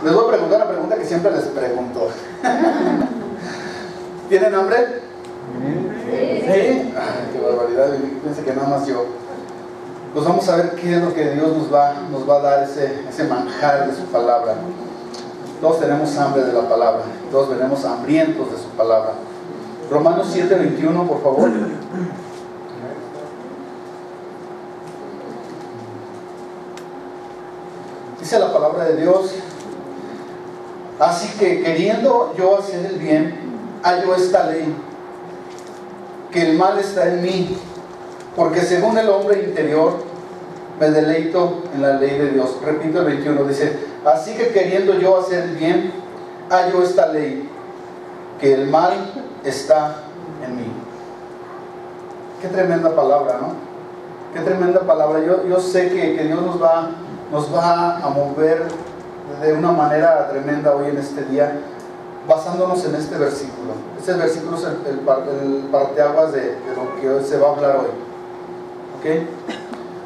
Les voy a preguntar una pregunta que siempre les pregunto. ¿Tienen hambre? Sí. Ay, qué barbaridad, pienso que nada más yo. Pues vamos a ver qué es lo que Dios nos va a dar, ese manjar de su palabra. Todos tenemos hambre de la palabra, todos venimos hambrientos de su palabra. Romanos 7:21, por favor. Dice la palabra de Dios: así que queriendo yo hacer el bien, hallo esta ley, que el mal está en mí, porque según el hombre interior me deleito en la ley de Dios. Repito el 21, dice: así que queriendo yo hacer el bien, hallo esta ley, que el mal está en mí. Qué tremenda palabra, ¿no? Qué tremenda palabra. Yo sé que Dios nos va a mover de una manera tremenda hoy en este día, basándonos en este versículo. Este versículo es el parteaguas de lo que hoy se va a hablar hoy. ¿Ok?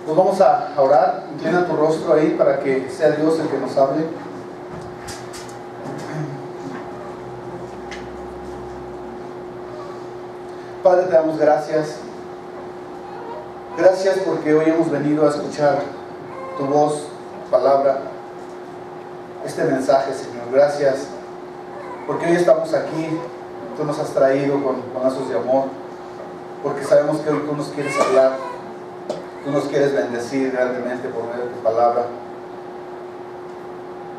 Pues vamos a orar. Inclina tu rostro ahí para que sea Dios el que nos hable. Padre, te damos gracias. Gracias porque hoy hemos venido a escuchar tu voz, palabra, este mensaje, Señor. Gracias porque hoy estamos aquí. Tú nos has traído con lazos de amor, porque sabemos que hoy tú nos quieres hablar, tú nos quieres bendecir grandemente por medio de tu palabra,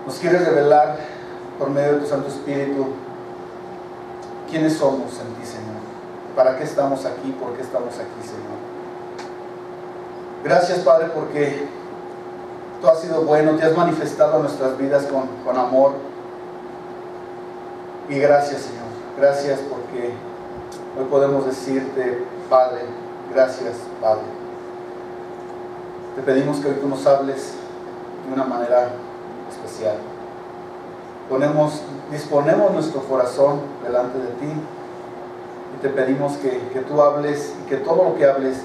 nos quieres revelar por medio de tu Santo Espíritu quiénes somos en ti, Señor, para qué estamos aquí, por qué estamos aquí, Señor. Gracias, Padre, porque tú has sido bueno, te has manifestado en nuestras vidas con amor. Y gracias, Señor. Gracias porque hoy podemos decirte, Padre, gracias, Padre. Te pedimos que hoy tú nos hables de una manera especial. Disponemos nuestro corazón delante de ti y te pedimos que tú hables y que todo lo que hables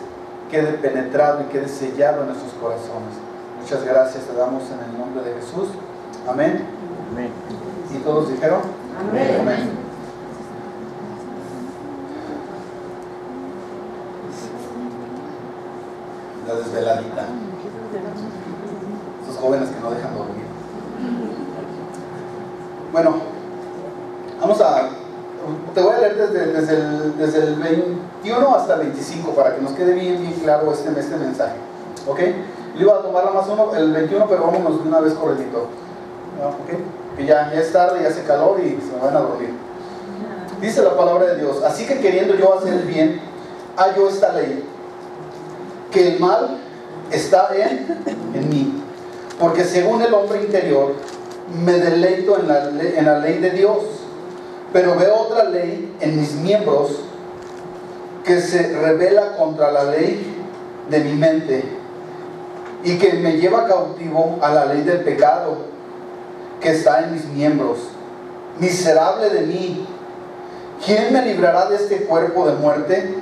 quede penetrado y quede sellado en nuestros corazones. Muchas gracias te damos en el nombre de Jesús. Amén. Amén. ¿Y todos dijeron? Amén. Amén. La desveladita. Esos jóvenes que no dejan dormir. Bueno, te voy a leer desde el 21 hasta el 25 para que nos quede bien claro este mensaje. ¿Ok? Yo iba a tomar nada más el 21, pero vámonos de una vez corredito. ¿Ok? Que ya es tarde, ya hace calor y se me van a dormir. Dice la palabra de Dios: así que queriendo yo hacer el bien, hallo esta ley, que el mal está en mí, porque según el hombre interior me deleito en la ley de Dios, pero veo otra ley en mis miembros que se rebela contra la ley de mi mente y que me lleva cautivo a la ley del pecado que está en mis miembros. Miserable de mí, ¿quién me librará de este cuerpo de muerte?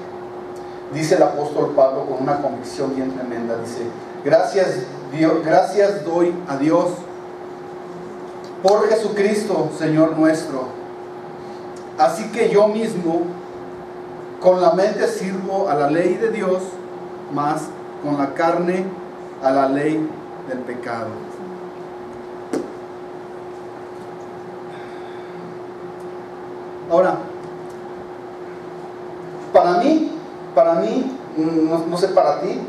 Dice el apóstol Pablo con una convicción bien tremenda. Dice: gracias doy a Dios por Jesucristo, Señor nuestro. Así que yo mismo con la mente sirvo a la ley de Dios, mas con la carne a la ley del pecado. Ahora, para mí, no sé para ti,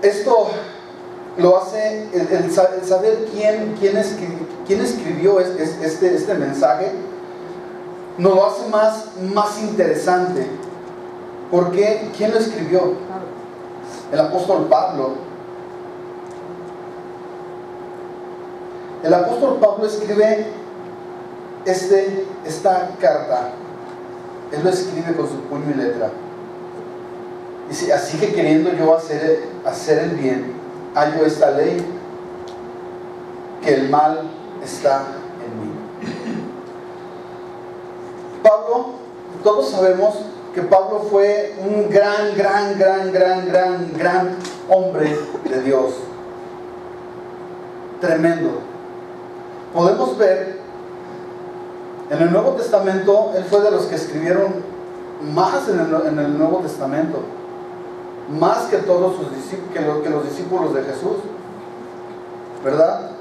esto lo hace el saber quién escribió este mensaje, nos lo hace más interesante. ¿Por qué? ¿Quién lo escribió? El apóstol Pablo. El apóstol Pablo escribe esta carta. Él lo escribe con su puño y letra. Dice: así que queriendo yo hacer el bien, hallo esta ley, que el mal está en mí. Pablo, todos sabemos que Pablo fue un gran hombre de Dios. Tremendo. podemos ver en el Nuevo Testamento, él fue de los que escribieron más en el Nuevo Testamento, más que todos sus discípulos, que los discípulos de Jesús, ¿verdad?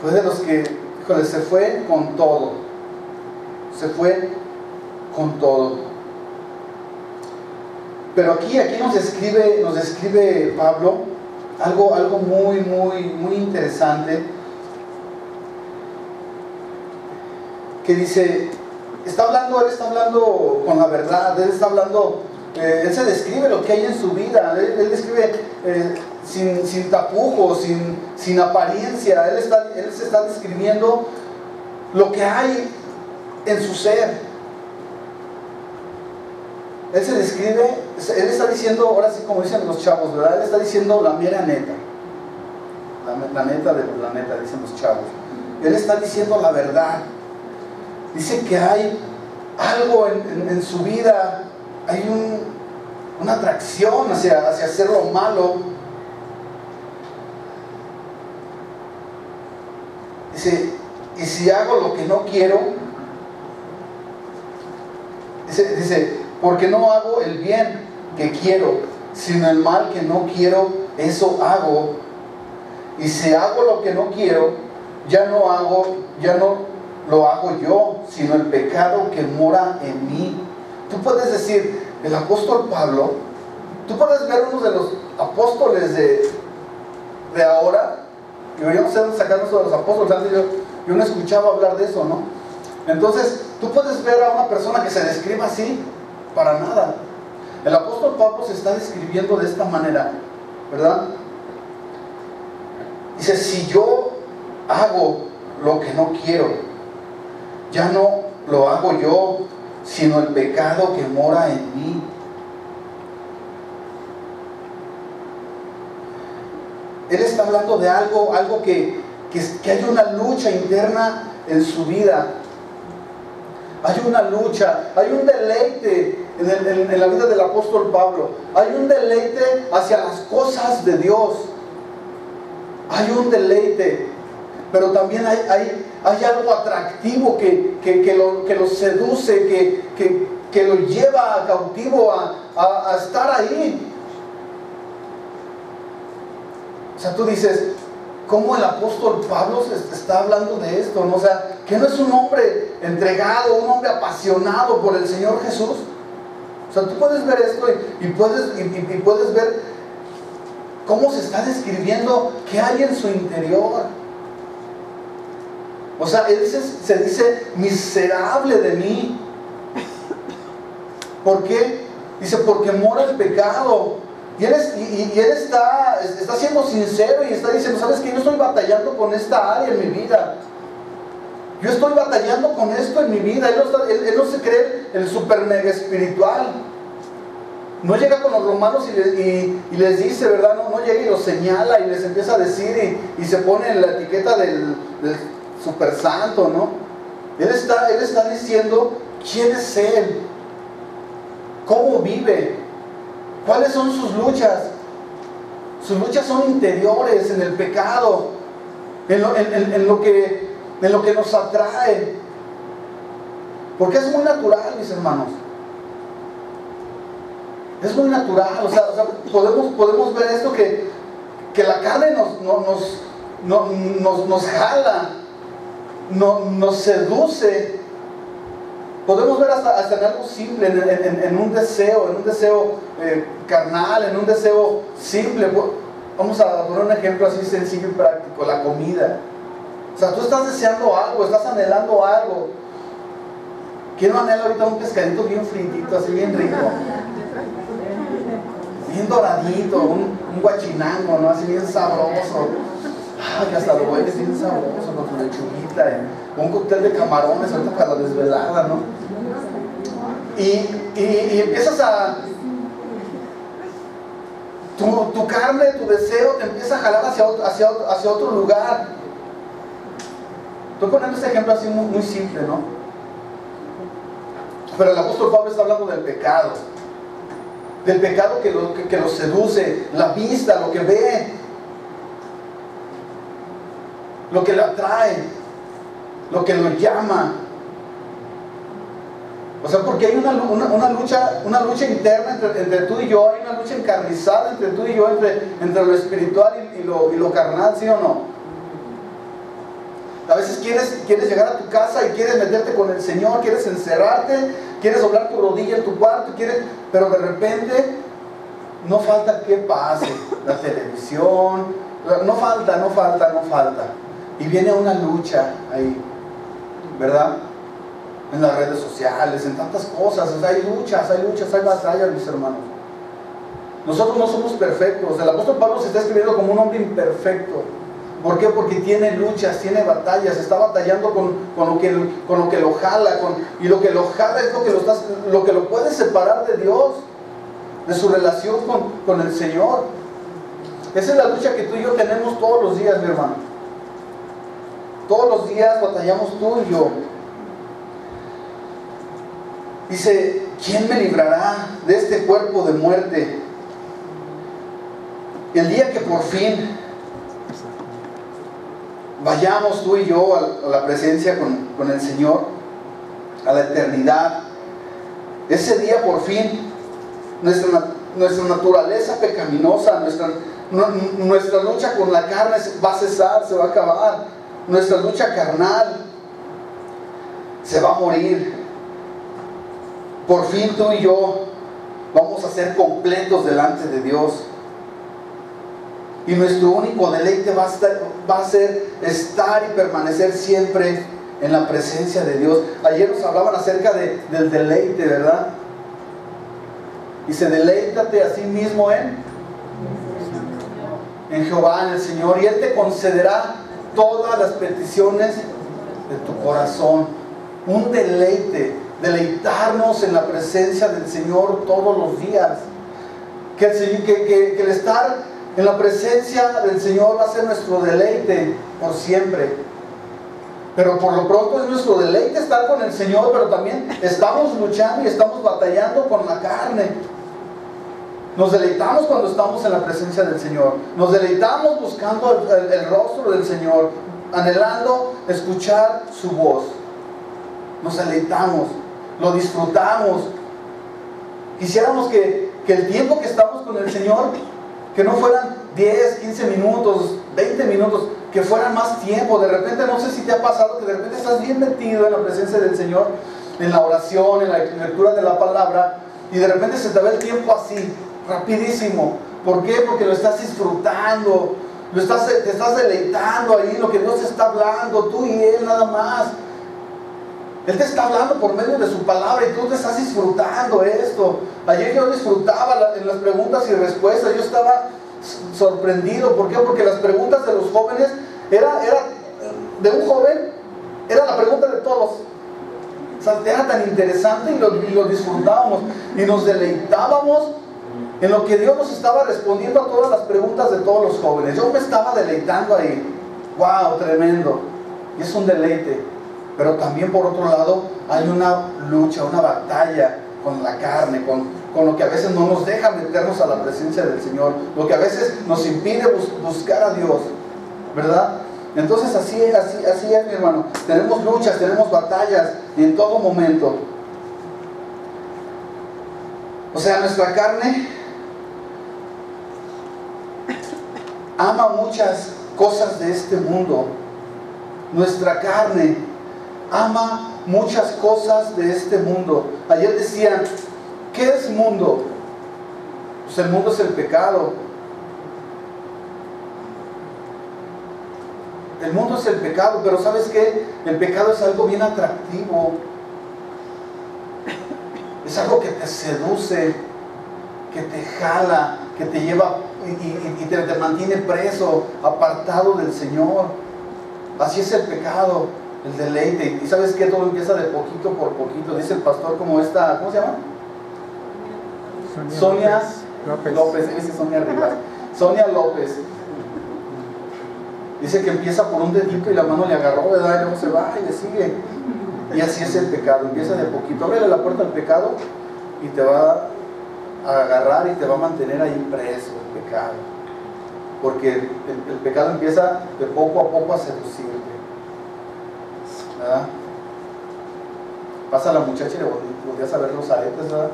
Fue de los que, híjole, se fue con todo, se fue con todo. Pero aquí nos describe Pablo algo muy interesante, que dice, él está hablando con la verdad, él se describe lo que hay en su vida, él describe sin tapujos, sin apariencia, él se está describiendo lo que hay en su ser. Él se describe, él está diciendo, ahora sí como dicen los chavos, ¿verdad? Él está diciendo la mera neta, la neta de la neta, dicen los chavos. Él está diciendo la verdad. Dice que hay algo en su vida, hay una atracción hacia hacer lo malo. Dice, y si hago lo que no quiero, dice, porque no hago el bien que quiero, sino el mal que no quiero, eso hago. Y si hago lo que no quiero, ya no lo hago yo, sino el pecado que mora en mí. Tú puedes decir, el apóstol Pablo, tú puedes ver uno de los apóstoles de ahora, y deberíamos sacarnos de los apóstoles. Antes yo no escuchaba hablar de eso, ¿no? Entonces, tú puedes ver a una persona que se describa así, para nada. El apóstol Pablo se está describiendo de esta manera, ¿verdad? Dice, si yo hago lo que no quiero, ya no lo hago yo, sino el pecado que mora en mí. Él está hablando de algo que hay una lucha interna en su vida. Hay una lucha, hay un deleite en la vida del apóstol Pablo. Hay un deleite hacia las cosas de Dios. Hay un deleite, pero también hay algo atractivo que lo seduce, que lo lleva cautivo a estar ahí. O sea, tú dices, ¿cómo el apóstol Pablo está hablando de esto, ¿no? O sea, que no es un hombre entregado, un hombre apasionado por el Señor Jesús. O sea, tú puedes ver esto y puedes ver cómo se está describiendo qué hay en su interior. O sea, él se dice miserable de mí. ¿Por qué? Dice, porque mora el pecado. Y él está siendo sincero y está diciendo, ¿sabes qué? Yo estoy batallando con esta área en mi vida. Yo estoy batallando con esto en mi vida. Él no se cree el super mega espiritual. No llega con los romanos y les dice, ¿verdad? No llega y los señala y les empieza a decir y se pone en la etiqueta del super santo, ¿no? Él está diciendo quién es él, cómo vive, cuáles son sus luchas. Sus luchas son interiores, en el pecado, en lo que nos atrae. Porque es muy natural, mis hermanos. Es muy natural. O sea podemos ver esto que la carne nos jala, nos seduce. Podemos ver hasta en algo simple, en un deseo carnal, en un deseo simple. Vamos a poner un ejemplo así sencillo y práctico: la comida. O sea, tú estás deseando algo, estás anhelando algo. ¿Quién no anhela ahorita un pescadito bien fritito, así bien rico? Bien doradito, un guachinango, ¿no? Así bien sabroso. Ay, hasta lo hueles bien sabroso con tu lechuguita, un cóctel de camarones ahorita para la desvelada, ¿no? Y empiezas a... Tu carne, tu deseo te empieza a jalar hacia otro lugar. Estoy poniendo este ejemplo así muy simple, ¿no? Pero el apóstol Pablo está hablando del pecado. Del pecado que lo seduce, la vista, lo que ve. lo que le atrae, lo que lo llama. O sea, porque hay una lucha interna entre tú y yo, hay una lucha encarnizada entre tú y yo, entre lo espiritual y lo carnal, ¿sí o no? A veces quieres llegar a tu casa y quieres meterte con el Señor, quieres encerrarte, quieres doblar tu rodilla en tu cuarto, pero de repente no falta que pase la televisión, no falta. Y viene una lucha ahí, ¿verdad? En las redes sociales, en tantas cosas. O sea, hay luchas, hay batallas, mis hermanos. Nosotros no somos perfectos. El apóstol Pablo se está escribiendo como un hombre imperfecto. ¿Por qué? Porque tiene luchas, tiene batallas, está batallando con lo que lo jala, y lo que lo jala es lo que lo puede separar de Dios, de su relación con el Señor. Esa es la lucha que tú y yo tenemos todos los días, mi hermano. Todos los días batallamos tú y yo. Dice, ¿quién me librará de este cuerpo de muerte? El día que por fin vayamos tú y yo a la presencia con el Señor, a la eternidad, ese día por fin nuestra naturaleza pecaminosa, nuestra lucha con la carne va a cesar, se va a acabar. Nuestra lucha carnal se va a morir. Por fin tú y yo vamos a ser completos delante de Dios. Y nuestro único deleite va a ser estar y permanecer siempre en la presencia de Dios. Ayer nos hablaban acerca del deleite, ¿verdad? Dice, deleítate a sí mismo en Jehová, en el Señor, y Él te concederá todas las peticiones de tu corazón. Un deleite, deleitarnos en la presencia del Señor todos los días. Que el estar en la presencia del Señor va a ser nuestro deleite por siempre. Pero por lo pronto es nuestro deleite estar con el Señor, pero también estamos luchando y estamos batallando con la carne. Nos deleitamos cuando estamos en la presencia del Señor. Nos deleitamos buscando el rostro del Señor, anhelando escuchar su voz. Nos deleitamos, lo disfrutamos. Quisiéramos que el tiempo que estamos con el Señor, que no fueran 10, 15 minutos, 20 minutos, que fueran más tiempo. De repente, no sé si te ha pasado que de repente estás bien metido en la presencia del Señor, en la oración, en la lectura de la palabra, y de repente se te va el tiempo así, rapidísimo. ¿Por qué? Porque lo estás disfrutando, te estás deleitando ahí, lo que Dios te está hablando, tú y Él nada más. Él te está hablando por medio de su palabra y tú te estás disfrutando esto. Ayer yo disfrutaba en las preguntas y respuestas. Yo estaba sorprendido. ¿Por qué? Porque las preguntas de los jóvenes de un joven, era la pregunta de todos. O sea, era tan interesante y lo disfrutábamos y nos deleitábamos en lo que Dios nos estaba respondiendo a todas las preguntas de todos los jóvenes. Yo me estaba deleitando ahí. ¡Wow! Tremendo. Y es un deleite. Pero también por otro lado hay una lucha, una batalla con la carne, con lo que a veces no nos deja meternos a la presencia del Señor, lo que a veces nos impide buscar a Dios, ¿verdad? Entonces así es, mi hermano. Tenemos luchas, tenemos batallas en todo momento. O sea, nuestra carne ama muchas cosas de este mundo. Nuestra carne ama muchas cosas de este mundo. Ayer decían, ¿qué es mundo? Pues el mundo es el pecado. El mundo es el pecado, pero ¿sabes qué? El pecado es algo bien atractivo. Es algo que te seduce, que te jala, que te lleva y te mantiene preso, apartado del Señor. Así es el pecado. El deleite. Y sabes que todo empieza de poquito por poquito. Dice el pastor como esta, ¿cómo se llama? Sonia López. Dice Sonia Rivas. Sonia López. Dice que empieza por un dedito y la mano le agarró, ¿verdad? Y luego se va y le sigue. Y así es el pecado. Empieza de poquito. Ábrele la puerta al pecado y te va a agarrar y te va a mantener ahí preso el pecado. porque el pecado empieza de poco a poco a seducirte, ¿verdad? Pasa la muchacha y le volvías a ver los aretes, ¿verdad?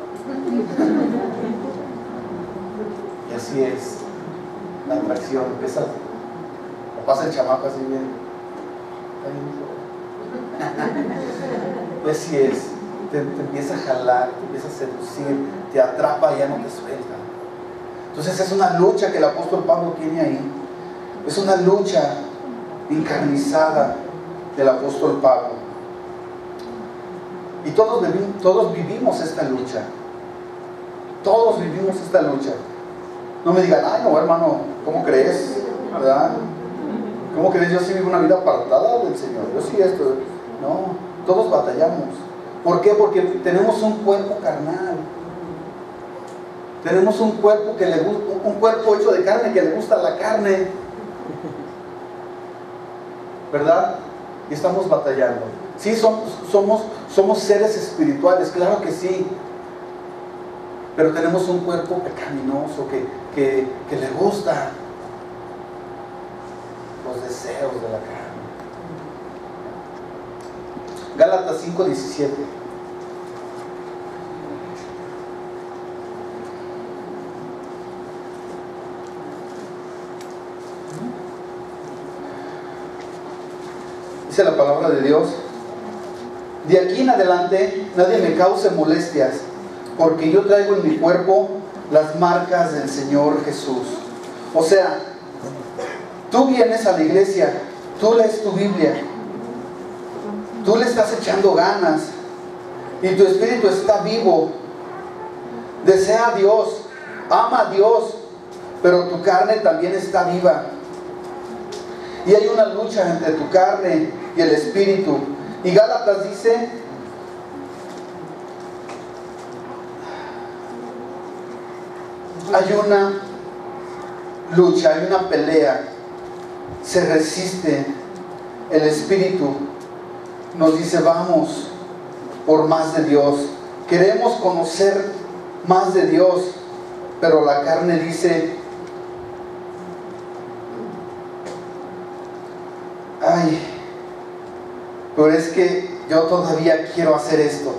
Y así es la atracción, empieza, o pasa el chamaco así bien, y así es, te empieza a jalar, te empieza a seducir, te atrapa y ya no te suelta. Entonces es una lucha que el apóstol Pablo tiene ahí, es una lucha encarnizada del apóstol Pablo. Y todos vivimos esta lucha. Todos vivimos esta lucha. No me digan, ay no hermano, ¿cómo crees? ¿Verdad? ¿Cómo crees? Yo sí vivo una vida apartada del Señor. Yo sí esto. No, todos batallamos. ¿Por qué? Porque tenemos un cuerpo carnal. Tenemos un cuerpo que le gusta, un cuerpo hecho de carne que le gusta la carne. ¿Verdad? Y estamos batallando. Sí, somos seres espirituales, claro que sí. Pero tenemos un cuerpo pecaminoso que le gusta los deseos de la carne. Gálatas 5:17. Dice la palabra de Dios: de aquí en adelante nadie me cause molestias, porque yo traigo en mi cuerpo las marcas del Señor Jesús. O sea, tú vienes a la iglesia, tú lees tu Biblia, tú le estás echando ganas y tu espíritu está vivo, desea a Dios, ama a Dios, pero tu carne también está viva. Y hay una lucha entre tu carne y el espíritu. Y Gálatas dice: hay una lucha, hay una pelea, se resiste. El espíritu nos dice: vamos por más de Dios, queremos conocer más de Dios, pero la carne dice: ay, pero es que yo todavía quiero hacer esto,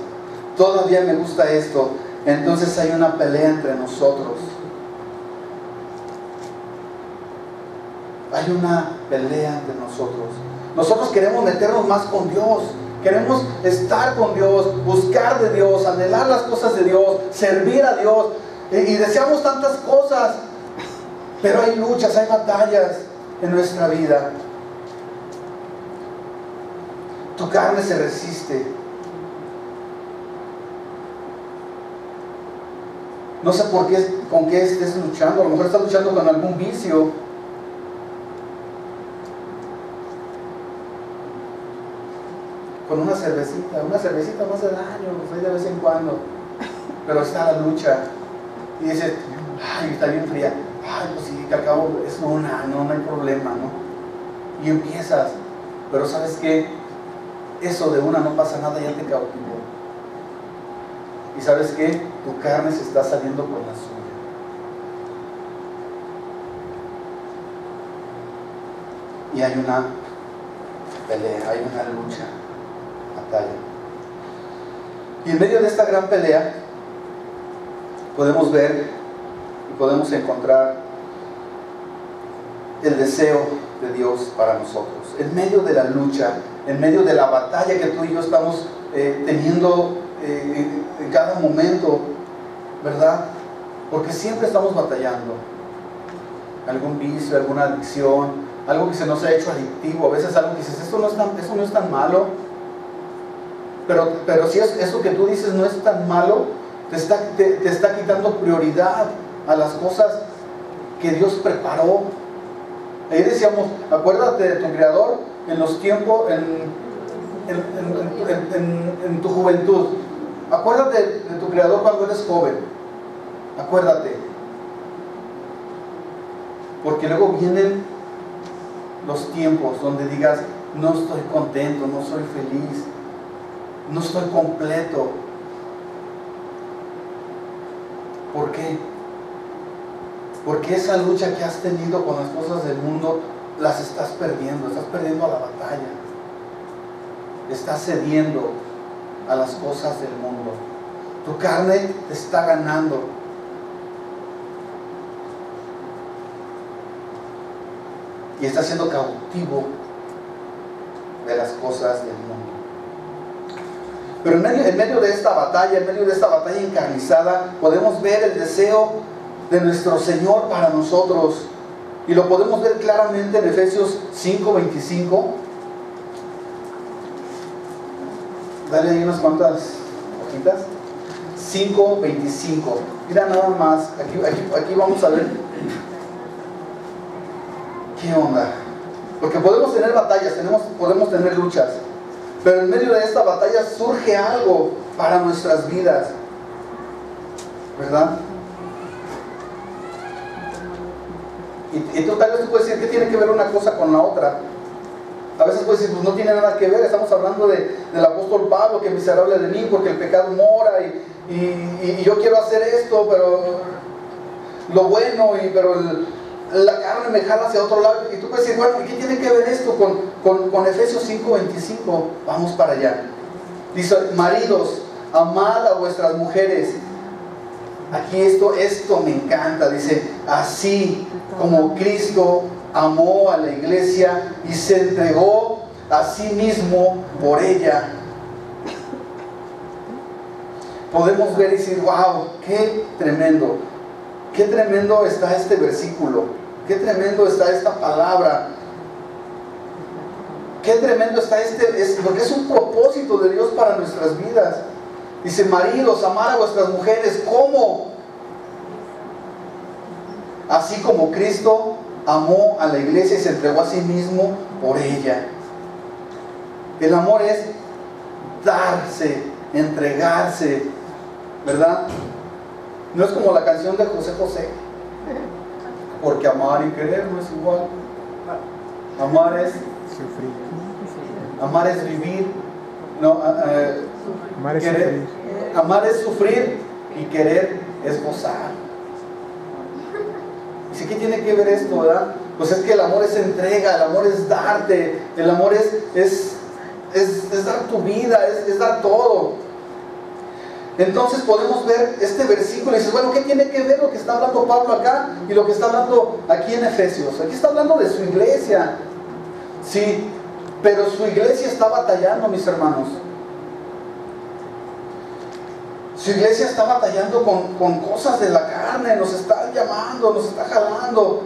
todavía me gusta esto. Entonces hay una pelea entre nosotros. Hay una pelea entre nosotros. Nosotros queremos meternos más con Dios, queremos estar con Dios, buscar de Dios, anhelar las cosas de Dios, servir a Dios, y deseamos tantas cosas, pero hay luchas, hay batallas en nuestra vida. Tu carne se resiste. No sé por qué, con qué estés luchando. A lo mejor estás luchando con algún vicio. Con una cervecita no hace daño, pues, de vez en cuando. Pero está la lucha. Y dices: ay, está bien fría. Ay, pues sí, que al cabo es una, no hay problema, ¿no? Y empiezas. Pero ¿sabes qué? Eso de una no pasa nada, ya te cautivó. Y ¿sabes qué? Tu carne se está saliendo por la suya. Y hay una pelea, hay una lucha, batalla. Y en medio de esta gran pelea podemos ver y podemos encontrar el deseo de Dios para nosotros. En medio de la lucha, en medio de la batalla que tú y yo estamos teniendo en cada momento, ¿verdad? Porque siempre estamos batallando. Algún vicio, alguna adicción, algo que se nos ha hecho adictivo. A veces algo que dices: eso no es tan malo. Pero si eso que tú dices no es tan malo, te está quitando prioridad a las cosas que Dios preparó. Ahí decíamos: acuérdate de tu Creador en los tiempos, en tu juventud. Acuérdate de tu Creador cuando eres joven. Acuérdate. Porque luego vienen los tiempos donde digas: no estoy contento, no soy feliz, no estoy completo. ¿Por qué? Porque esa lucha que has tenido con las cosas del mundo, las estás perdiendo a la batalla. Estás cediendo a las cosas del mundo. Tu carne te está ganando. Y estás siendo cautivo de las cosas del mundo. Pero en medio de esta batalla, encarnizada, podemos ver el deseo de nuestro Señor para nosotros. Y lo podemos ver claramente en Efesios 5:25. Dale ahí unas cuantas hojitas. 5:25. Mira nada más. Aquí vamos a ver qué onda. Porque podemos tener batallas, podemos tener luchas. Pero en medio de esta batalla surge algo para nuestras vidas, ¿verdad? Y tú tal vez tú puedes decir, ¿qué tiene que ver una cosa con la otra? A veces puedes decir, pues no tiene nada que ver. Estamos hablando del apóstol Pablo, que miserable de mí, porque el pecado mora y yo quiero hacer esto, pero lo bueno, pero la carne me jala hacia otro lado. Y tú puedes decir, bueno, ¿y qué tiene que ver esto con Efesios 5:25? Vamos para allá. Dice, maridos, amad a vuestras mujeres. Aquí esto me encanta. Dice, así como Cristo amó a la iglesia y se entregó a sí mismo por ella. Podemos ver y decir, wow, qué tremendo está este versículo, qué tremendo está esta palabra, qué tremendo está porque es un propósito de Dios para nuestras vidas. Dice, maridos, amar a vuestras mujeres. ¿Cómo? Así como Cristo amó a la iglesia y se entregó a sí mismo por ella. El amor es darse, entregarse, ¿verdad? No es como la canción de José José, porque amar y querer no es igual. Amar es sufrir. Amar es vivir. No, amar es querer, sufrir. Amar es sufrir y querer es gozar. ¿Y qué tiene que ver esto, verdad? Pues es que el amor es entrega, el amor es darte, el amor es dar tu vida, es dar todo. Entonces podemos ver este versículo y dices, bueno, ¿qué tiene que ver lo que está hablando Pablo acá y lo que está hablando aquí en Efesios? Aquí está hablando de su iglesia. Sí, pero su iglesia está batallando, mis hermanos. Su iglesia está batallando con cosas de la carne, nos está llamando, nos está jalando.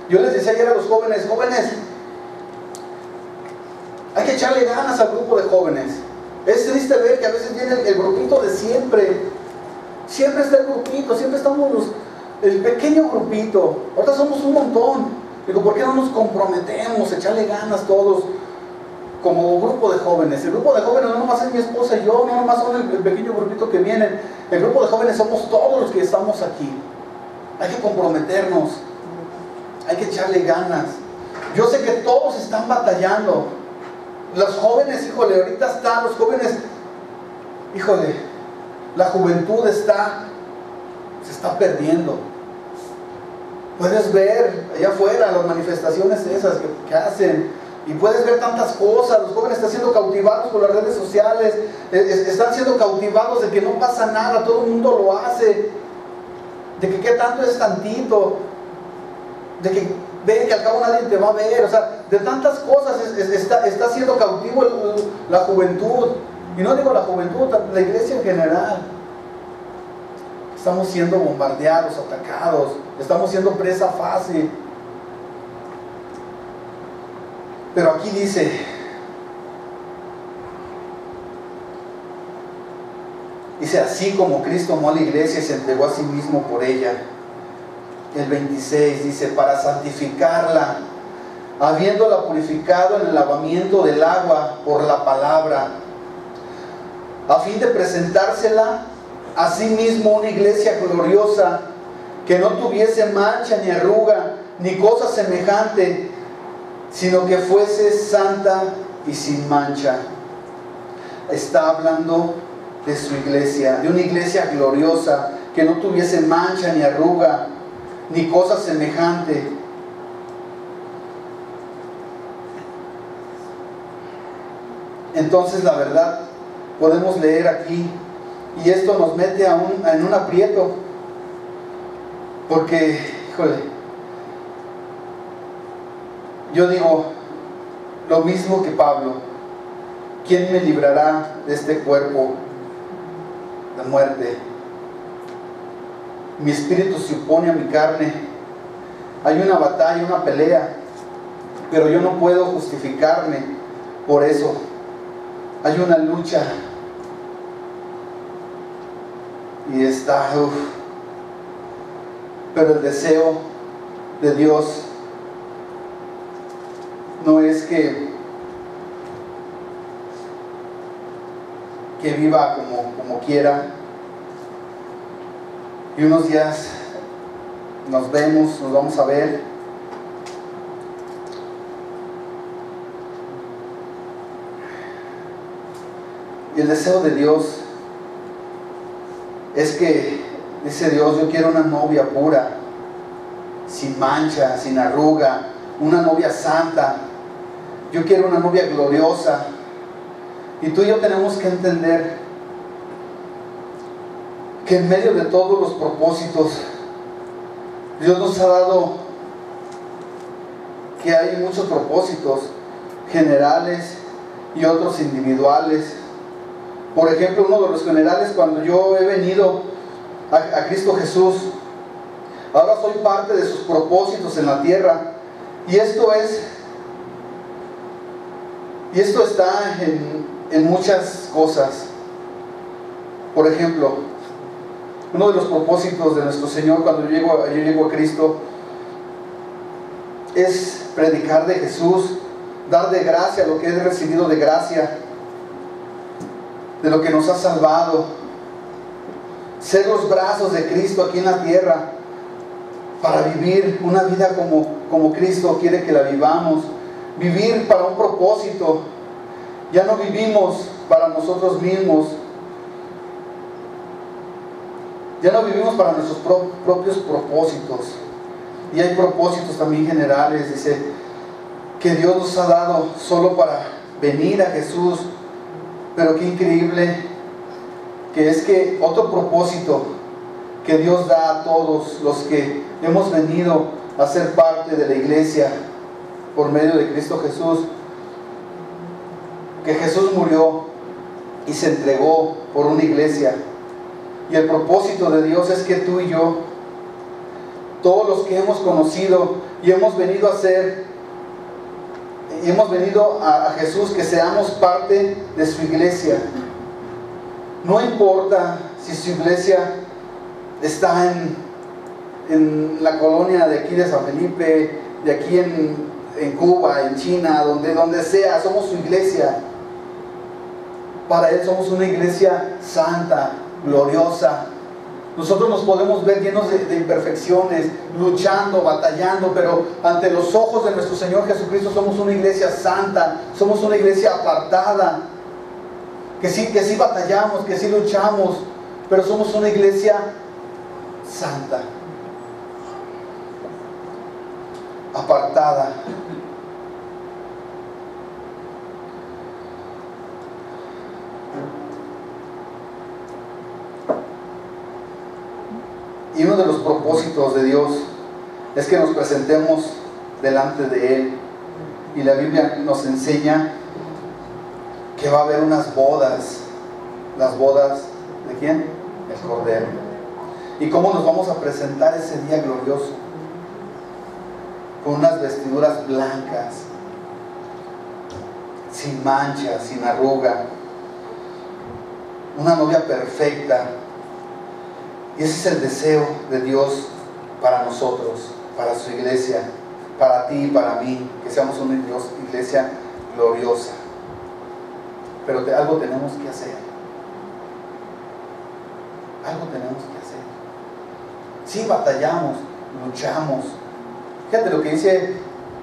Yo les decía ayer a los jóvenes, hay que echarle ganas al grupo de jóvenes. Es triste ver que a veces viene el grupito de siempre. Siempre está el grupito, siempre estamos el pequeño grupito. Ahorita somos un montón. Digo, ¿por qué no nos comprometemos, echarle ganas todos como grupo de jóvenes? El grupo de jóvenes no nomás es mi esposa y yo, no nomás son el pequeño grupito que viene. El grupo de jóvenes somos todos los que estamos aquí. Hay que comprometernos, hay que echarle ganas. Yo sé que todos están batallando. Los jóvenes, híjole, ahorita están los jóvenes, híjole, la juventud se está perdiendo. Puedes ver allá afuera las manifestaciones esas que hacen, y puedes ver tantas cosas. Los jóvenes están siendo cautivados por las redes sociales, están siendo cautivados de que no pasa nada, todo el mundo lo hace, de que qué tanto es tantito, de que ve que al cabo nadie te va a ver, o sea, de tantas cosas está siendo cautivo la juventud. Y no digo la juventud, la iglesia en general. Estamos siendo bombardeados, atacados, estamos siendo presa fácil. Pero aquí dice, así como Cristo amó a la iglesia y se entregó a sí mismo por ella. El 26 dice, para santificarla, habiéndola purificado en el lavamiento del agua por la palabra, a fin de presentársela a sí mismo una iglesia gloriosa, que no tuviese mancha ni arruga ni cosa semejante, sino que fuese santa y sin mancha. Está hablando de su iglesia, de una iglesia gloriosa, que no tuviese mancha ni arruga, ni cosa semejante. Entonces la verdad podemos leer aquí, y esto nos mete en un aprieto, porque, híjole, yo digo lo mismo que Pablo: ¿quién me librará de este cuerpo de muerte? Mi espíritu se opone a mi carne. Hay una batalla, una pelea, pero yo no puedo justificarme por eso. Hay una lucha y está, pero el deseo de Dios no es que viva como quiera. Y unos días nos vamos a ver. Y el deseo de Dios es que, dice Dios, yo quiero una novia pura, sin mancha, sin arruga, una novia santa. Yo quiero una novia gloriosa. Y tú y yo tenemos que entender que en medio de todos los propósitos, Dios nos ha dado, que hay muchos propósitos generales y otros individuales. Por ejemplo, uno de los generales, cuando yo he venido a Cristo Jesús, ahora soy parte de sus propósitos en la tierra. Y esto está en muchas cosas. Por ejemplo, uno de los propósitos de nuestro Señor cuando yo llego a Cristo es predicar de Jesús, dar de gracia lo que he recibido de gracia, de lo que nos ha salvado, ser los brazos de Cristo aquí en la tierra, para vivir una vida como Cristo quiere que la vivamos, vivir para un propósito. Ya no vivimos para nosotros mismos, ya no vivimos para nuestros propios propósitos. Y hay propósitos también generales, dice, que Dios nos ha dado solo para venir a Jesús. Pero qué increíble que es que otro propósito que Dios da a todos los que hemos venido a ser parte de la iglesia por medio de Cristo Jesús, que Jesús murió y se entregó por una iglesia. Y el propósito de Dios es que tú y yo, todos los que hemos conocido y hemos venido a Jesús, que seamos parte de su iglesia. No importa si su iglesia está en la colonia de aquí de San Felipe, de aquí en Cuba, en China, donde sea, somos su iglesia. Para Él somos una iglesia santa, gloriosa. Nosotros nos podemos ver llenos de imperfecciones, luchando, batallando, pero ante los ojos de nuestro Señor Jesucristo somos una iglesia santa, somos una iglesia apartada, que sí batallamos, que sí luchamos, pero somos una iglesia santa, apartada. Y uno de los propósitos de Dios es que nos presentemos delante de Él. Y la Biblia nos enseña que va a haber unas bodas. ¿Las bodas de quién? El Cordero. ¿Y cómo nos vamos a presentar ese día glorioso? Con unas vestiduras blancas, sin mancha, sin arruga, una novia perfecta. Y ese es el deseo de Dios para nosotros, para su iglesia, para ti y para mí, que seamos una iglesia gloriosa. Pero algo tenemos que hacer. Algo tenemos que hacer. Sí, batallamos, luchamos. Fíjate lo que dice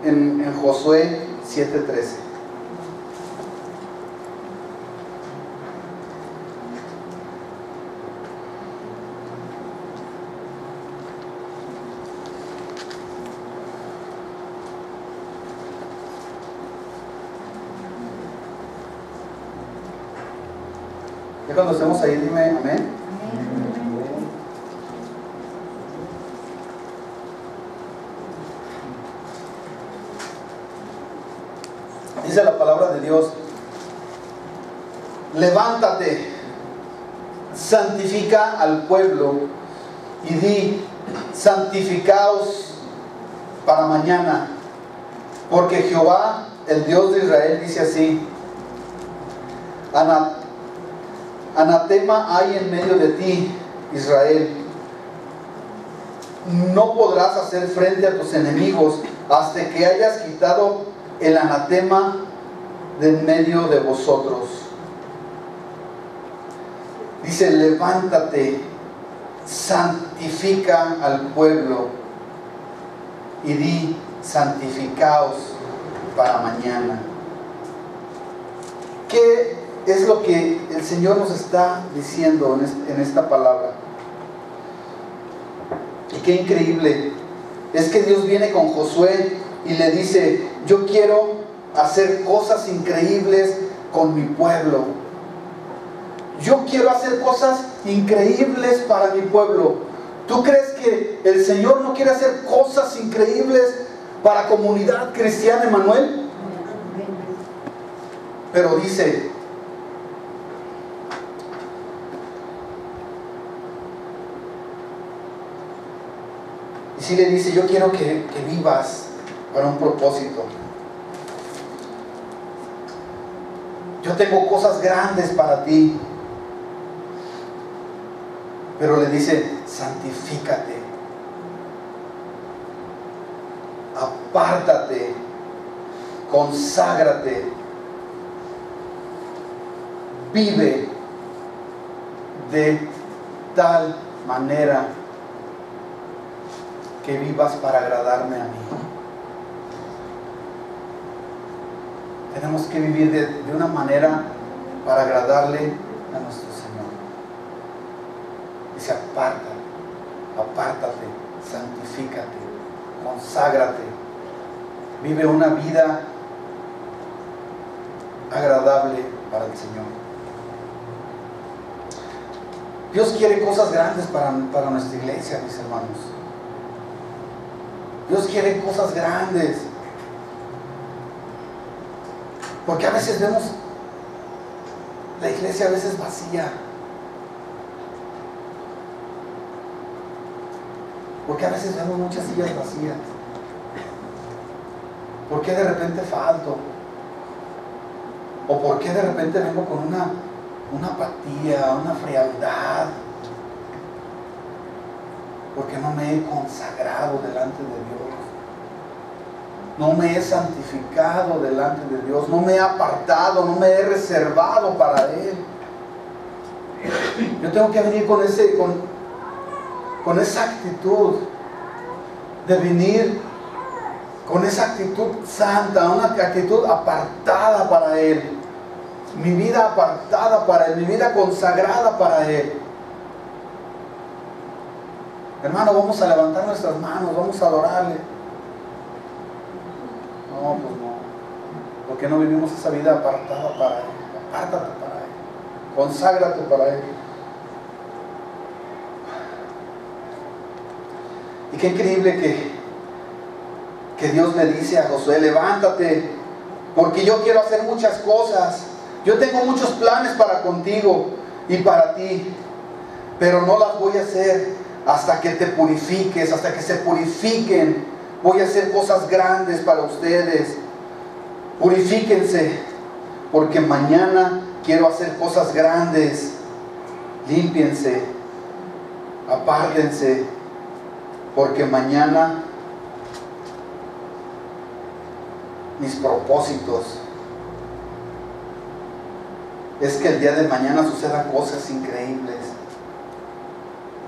en Josué 7:13. Ya cuando estemos ahí, dime amén. Dice la palabra de Dios: levántate, santifica al pueblo y di: santificaos para mañana, porque Jehová, el Dios de Israel, dice así: anatema hay en medio de ti, Israel. No podrás hacer frente a tus enemigos hasta que hayas quitado el anatema de en medio de vosotros. Dice: levántate, santifica al pueblo y di: santificaos para mañana. ¿Qué es lo que el Señor nos está diciendo en esta palabra? Y qué increíble es que Dios viene con Josué y le dice: yo quiero hacer cosas increíbles con mi pueblo. Yo quiero hacer cosas increíbles para mi pueblo. ¿Tú crees que el Señor no quiere hacer cosas increíbles para Comunidad Cristiana Emanuel? Pero dice: y si le dice: yo quiero que vivas para un propósito. Yo tengo cosas grandes para ti. Pero le dice: santifícate, apártate, conságrate, vive de tal manera que vivas para agradarme a mí. Tenemos que vivir de una manera para agradarle a nuestro Señor. Dice: apártate, santifícate, conságrate, vive una vida agradable para el Señor. Dios quiere cosas grandes para nuestra iglesia, mis hermanos. Dios quiere cosas grandes. Porque a veces vemos la iglesia a veces vacía. Porque a veces vemos muchas sillas vacías. ¿Por qué de repente falto? ¿O por qué de repente vengo con una apatía, una frialdad? Porque no me he consagrado delante de Dios. No me he santificado delante de Dios. No me he apartado, no me he reservado para Él. Yo tengo que venir con esa actitud de venir con esa actitud santa, una actitud apartada para Él, mi vida apartada para Él, mi vida consagrada para Él. Hermano, vamos a levantar nuestras manos, vamos a adorarle. No, pues no, porque no vivimos esa vida apartada para Él. Apártate para Él, conságrate para Él. Y qué increíble que Dios le dice a Josué: levántate, porque yo quiero hacer muchas cosas. Yo tengo muchos planes para contigo y para ti, pero no las voy a hacer hasta que te purifiques, hasta que se purifiquen. Voy a hacer cosas grandes para ustedes. Purifíquense, porque mañana quiero hacer cosas grandes. Límpiense, apártense, porque mañana mis propósitos es que el día de mañana sucedan cosas increíbles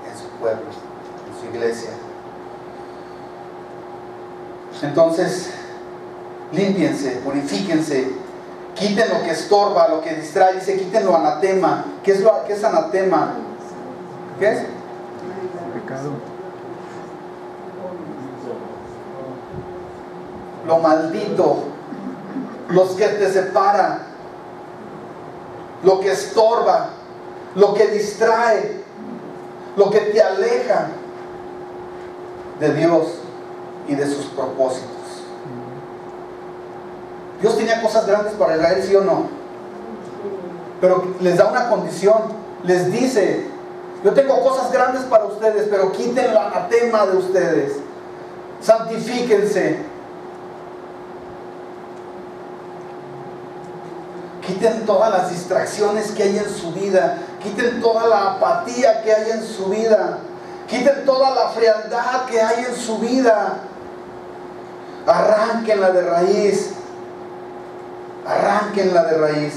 en su pueblo, en su iglesia. Entonces, límpiense, purifíquense, quiten lo que estorba, lo que distrae. Dice: quiten lo anatema. ¿Qué es anatema? ¿Qué es? Pecado. Lo maldito, los que te separan, lo que estorba, lo que distrae, lo que te aleja de Dios y de sus propósitos. Dios tenía cosas grandes para Israel, ¿sí o no? Pero les da una condición, les dice: yo tengo cosas grandes para ustedes, pero quiten el anatema de ustedes, santifíquense, quiten todas las distracciones que hay en su vida, quiten toda la apatía que hay en su vida, quiten toda la frialdad que hay en su vida, arránquenla de raíz, arránquenla de raíz.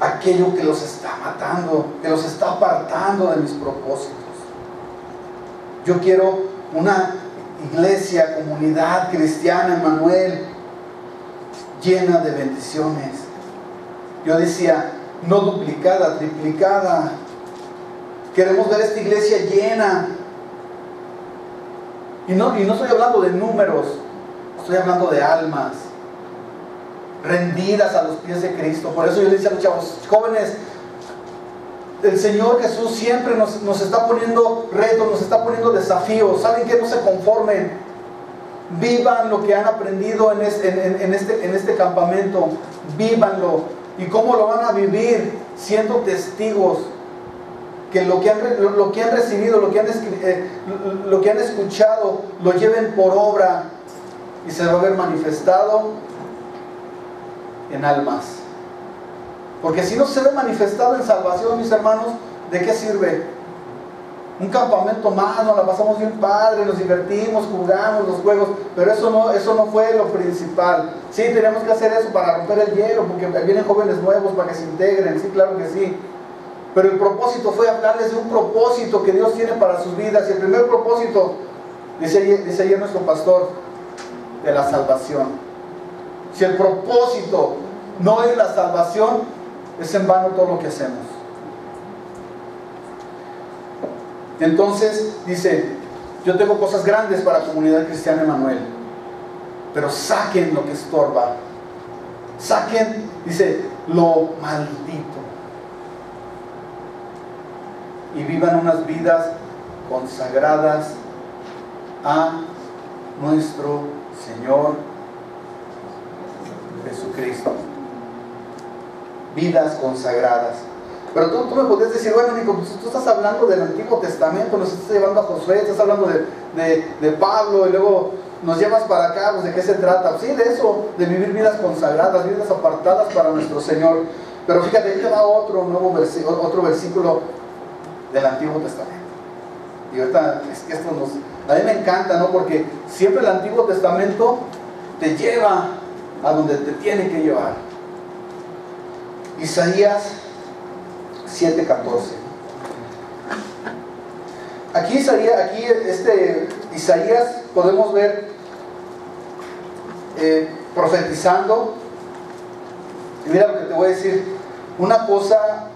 Aquello que los está matando, que los está apartando de mis propósitos. Yo quiero una iglesia, comunidad cristiana, Emmanuel, llena de bendiciones. Yo decía, no duplicada, triplicada. Queremos ver esta iglesia llena. Y no estoy hablando de números, estoy hablando de almas rendidas a los pies de Cristo. Por eso yo le decía a los chavos, jóvenes, el Señor Jesús siempre nos está poniendo retos, nos está poniendo desafíos. ¿Saben qué? No se conformen. Vivan lo que han aprendido en este campamento. Vívanlo. ¿Y cómo lo van a vivir? Siendo testigos. Que lo que han recibido, lo que han escuchado, lo lleven por obra. Y se va a ver manifestado en almas. Porque si no se ve manifestado en salvación, mis hermanos, ¿de qué sirve? Un campamento más, nos la pasamos bien padre, nos divertimos, jugamos los juegos, pero eso no fue lo principal. Sí, tenemos que hacer eso para romper el hielo, porque vienen jóvenes nuevos para que se integren, sí, claro que sí. Pero el propósito fue hablarles de un propósito que Dios tiene para sus vidas. Y el primer propósito, dice ayer nuestro pastor, de la salvación. Si el propósito no es la salvación, es en vano todo lo que hacemos. Entonces dice, yo tengo cosas grandes para la comunidad cristiana Emmanuel, pero saquen lo que estorba, saquen, dice, lo maldito, y vivan unas vidas consagradas a nuestro Señor Jesucristo. Vidas consagradas. Pero tú me podrías decir, bueno, Nico, pues tú estás hablando del Antiguo Testamento, nos estás llevando a Josué, estás hablando de Pablo, y luego nos llevas para acá, pues ¿de qué se trata? Sí, de eso, de vivir vidas consagradas, vidas apartadas para nuestro Señor. Pero fíjate, ahí te va otro versículo del Antiguo Testamento. Y ahorita es que a mí me encanta, ¿no? Porque siempre el Antiguo Testamento te lleva a donde te tiene que llevar. Isaías 7:14. Aquí Isaías podemos ver profetizando. Y mira lo que te voy a decir. Una cosa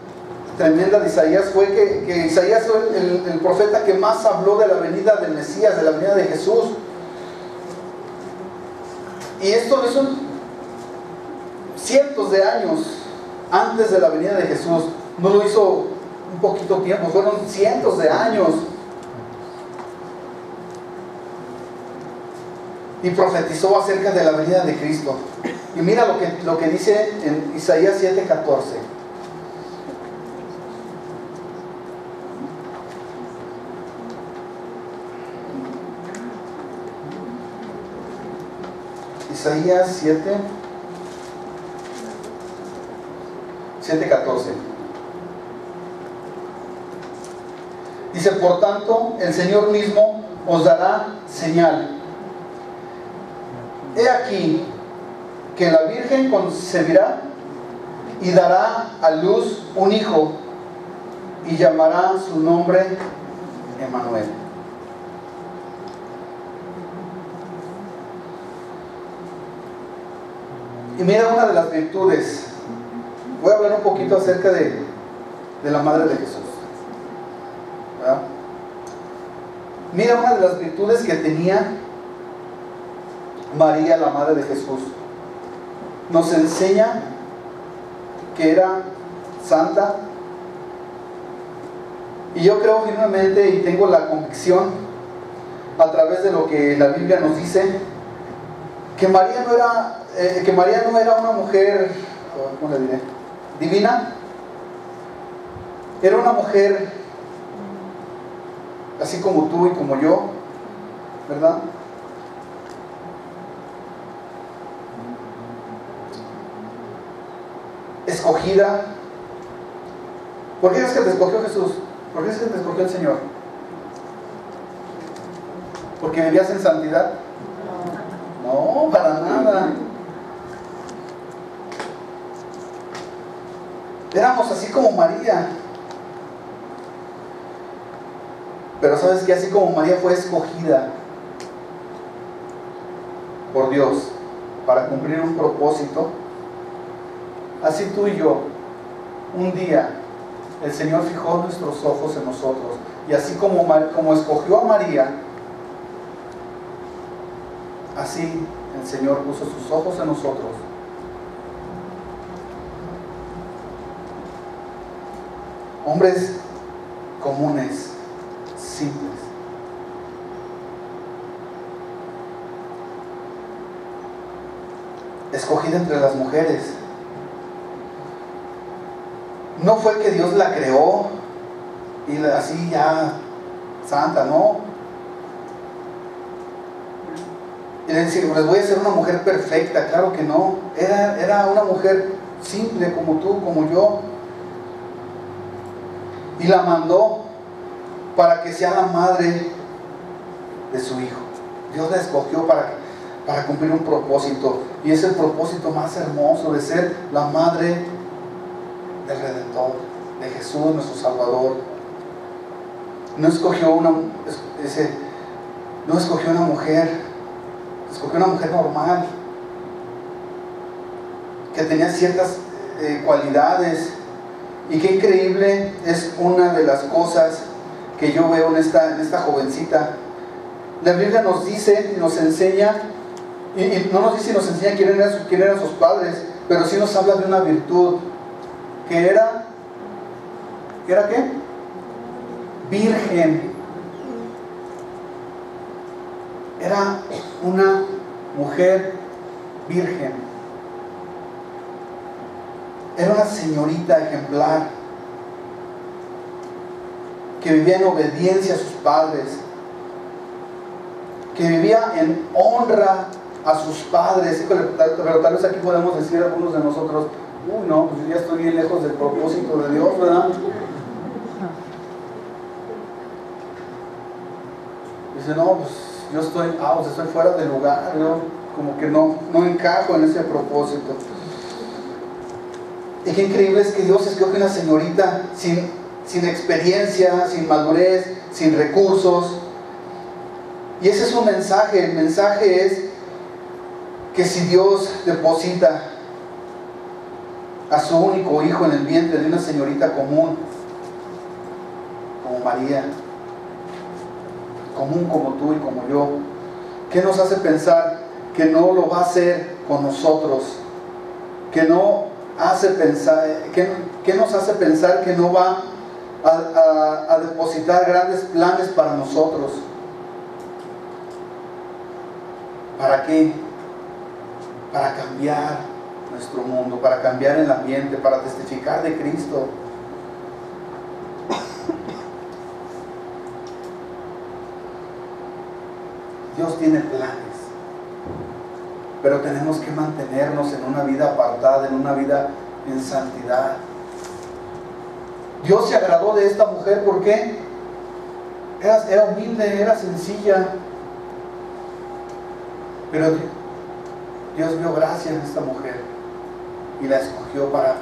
tremenda de Isaías fue que Isaías fue el profeta que más habló de la venida del Mesías, de la venida de Jesús. Y esto no son cientos de años antes de la venida de Jesús. No lo hizo un poquito tiempo, fueron cientos de años. Y profetizó acerca de la venida de Cristo. Y mira lo que dice en Isaías 7:14. Isaías 7:14. Dice, por tanto, el Señor mismo os dará señal. He aquí que la Virgen concebirá y dará a luz un hijo y llamará su nombre Emmanuel. Y mira una de las virtudes. Voy a hablar un poquito acerca de la Madre de Jesús. ¿Verdad? Mira una de las virtudes que tenía María, la Madre de Jesús. Nos enseña que era santa. Y yo creo firmemente y tengo la convicción, a través de lo que la Biblia nos dice, que María no era una mujer, ¿cómo le diré?, divina. Era una mujer así como tú y como yo, ¿verdad? Escogida. ¿Por qué crees que te escogió Jesús? ¿Por qué crees que te escogió el Señor? ¿Porque vivías en santidad? No, para nada. Éramos así como María. Pero sabes que así como María fue escogida por Dios para cumplir un propósito, así tú y yo, un día el Señor fijó nuestros ojos en nosotros, y así como escogió a María, así el Señor puso sus ojos en nosotros. Hombres comunes, simples. Escogida entre las mujeres. No fue que Dios la creó y así ya santa, no. Y le decía, les voy a hacer una mujer perfecta. Claro que no. Era una mujer simple como tú, como yo. Y la mandó para que sea la madre de su hijo. Dios la escogió para cumplir un propósito, y es el propósito más hermoso de ser la madre del Redentor, de Jesús, nuestro Salvador. No escogió una mujer, escogió una mujer normal, que tenía ciertas cualidades. Y qué increíble es una de las cosas que yo veo en esta jovencita. La Biblia nos dice, nos enseña, y no nos dice y nos enseña quién eran sus padres, pero sí nos habla de una virtud, que era ¿qué? Virgen. Era una mujer virgen. Era una señorita ejemplar, que vivía en obediencia a sus padres, que vivía en honra a sus padres. Pero tal vez aquí podemos decir algunos de nosotros, uy, no, pues yo ya estoy bien lejos del propósito de Dios, ¿verdad? Dice, no, pues yo estoy fuera de lugar, yo como que no encajo en ese propósito. Y qué increíble es que Dios escoge una señorita sin experiencia, sin madurez, sin recursos. Y ese es su mensaje. El mensaje es que si Dios deposita a su único hijo en el vientre de una señorita común, como María, común como tú y como yo, ¿qué nos hace pensar que no lo va a hacer con nosotros? ¿Qué nos hace pensar que no va a depositar grandes planes para nosotros? ¿Para qué? Para cambiar nuestro mundo, para cambiar el ambiente, para testificar de Cristo. Dios tiene planes, pero tenemos que mantenernos en una vida apartada, en una vida en santidad. Dios se agradó de esta mujer, ¿por qué? Era humilde, era sencilla, pero Dios vio gracia en esta mujer y la escogió para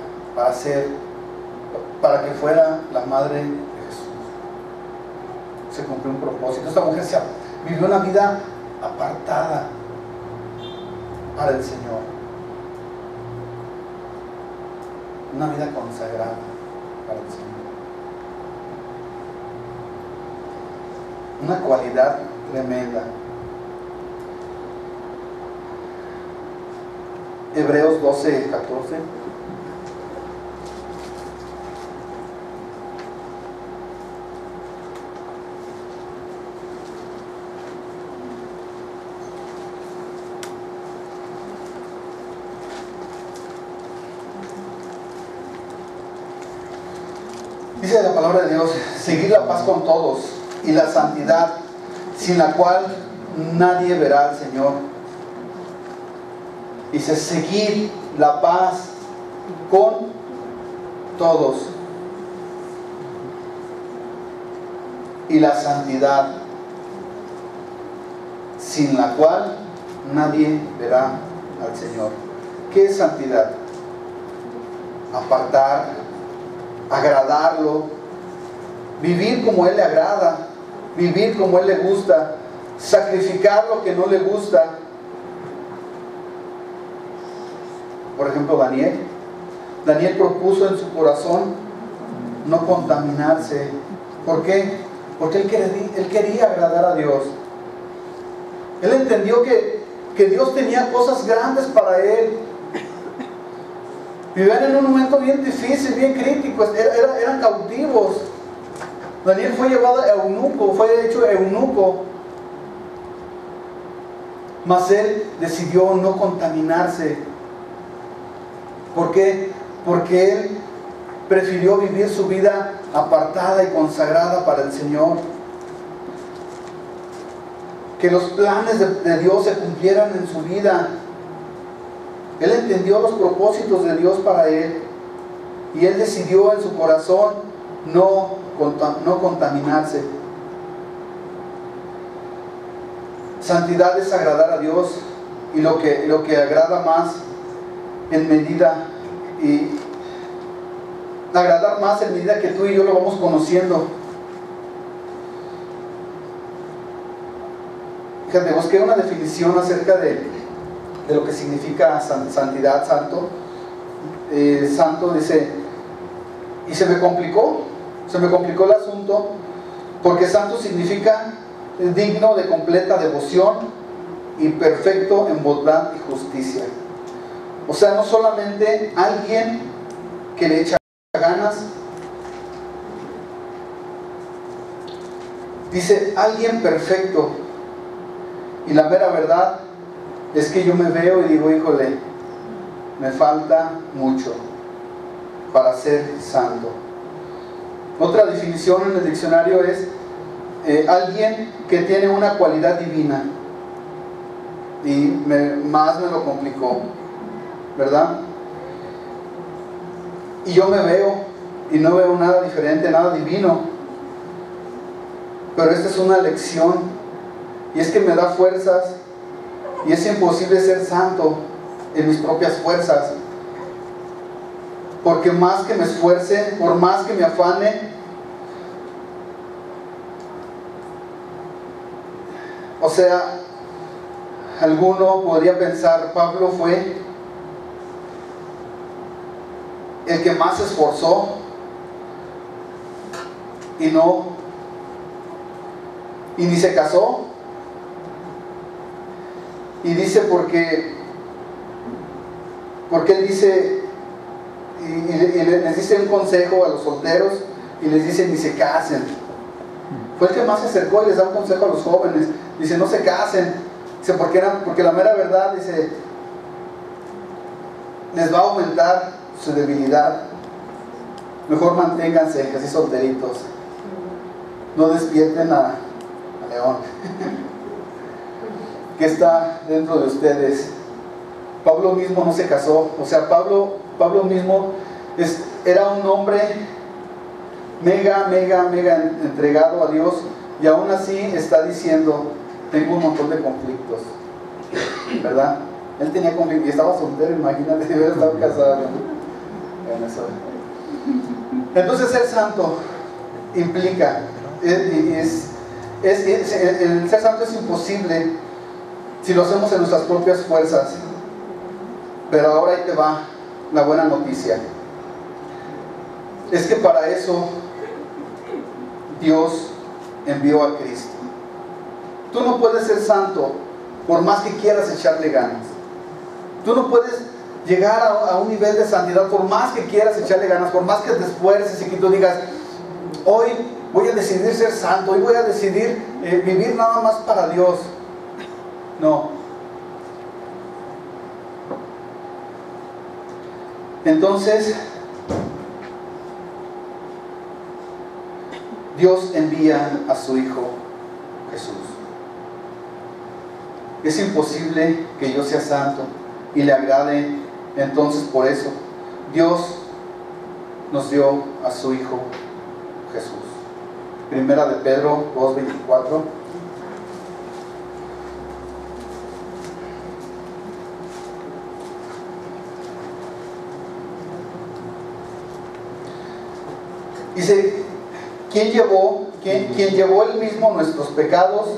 que fuera la madre de Jesús. Se cumplió un propósito. Esta mujer vivió una vida apartada para el Señor, una vida consagrada para el Señor. Una cualidad tremenda. Hebreos 12:14. Dice la palabra de Dios, seguir la paz con todos y la santidad, sin la cual nadie verá al Señor. Dice, seguir la paz con todos y la santidad, sin la cual nadie verá al Señor. ¿Qué es santidad? Apartar, agradarlo, vivir como Él le agrada, vivir como Él le gusta, sacrificar lo que no le gusta. Por ejemplo, Daniel propuso en su corazón no contaminarse. ¿Por qué? Porque él quería agradar a Dios. Él entendió que Dios tenía cosas grandes para él. Vivían en un momento bien difícil, bien crítico, eran cautivos. Daniel fue llevado a eunuco, fue hecho eunuco. Mas él decidió no contaminarse. ¿Por qué? Porque él prefirió vivir su vida apartada y consagrada para el Señor. Que los planes de Dios se cumplieran en su vida. Él entendió los propósitos de Dios para él. Y él decidió en su corazón no contaminarse. Santidad es agradar a Dios. Y lo que agrada más en medida agradar más en medida que tú y yo lo vamos conociendo. Fíjate, busqué una definición acerca de lo que significa santidad, santo. Santo dice, y se me complicó el asunto, porque santo significa digno de completa devoción y perfecto en bondad y justicia. O sea, no solamente alguien que le echa ganas, dice alguien perfecto. Y la mera verdad es que yo me veo y digo, híjole, me falta mucho para ser santo. Otra definición en el diccionario es alguien que tiene una cualidad divina. Y más me lo complicó, ¿verdad? Y yo me veo y no veo nada diferente, nada divino. Pero esta es una lección, y es que me da fuerzas, y es imposible ser santo en mis propias fuerzas. Porque más que me esfuerce, por más que me afane, o sea, alguno podría pensar, Pablo fue el que más se esforzó y ni se casó. Y dice porque él dice y les dice un consejo a los solteros y les dice ni se casen. Fue el que más se acercó y les da un consejo a los jóvenes. Dice no se casen. Dice porque la mera verdad, dice, les va a aumentar su debilidad. Mejor manténganse así solteritos. No despierten a León que está dentro de ustedes. Pablo mismo no se casó. O sea, Pablo mismo era un hombre mega entregado a Dios, y aún así está diciendo, tengo un montón de conflictos, ¿verdad? Él tenía conflictos y estaba soltero, imagínate si hubiera estado casado, ¿no? Entonces ser santo implica, el ser santo es imposible si lo hacemos en nuestras propias fuerzas. Pero ahora ahí te va la buena noticia. Es que para eso Dios envió a Cristo. Tú no puedes ser santo por más que quieras echarle ganas. Tú no puedes llegar a un nivel de santidad por más que quieras echarle ganas, por más que te esfuerces y que tú digas, hoy voy a decidir ser santo, hoy voy a decidir vivir nada más para Dios. No. Entonces, Dios envía a su Hijo Jesús. Es imposible que yo sea santo y le agrade, entonces por eso Dios nos dio a su Hijo Jesús. Primera de Pedro 2:24. Dice, ¿quién llevó él mismo nuestros pecados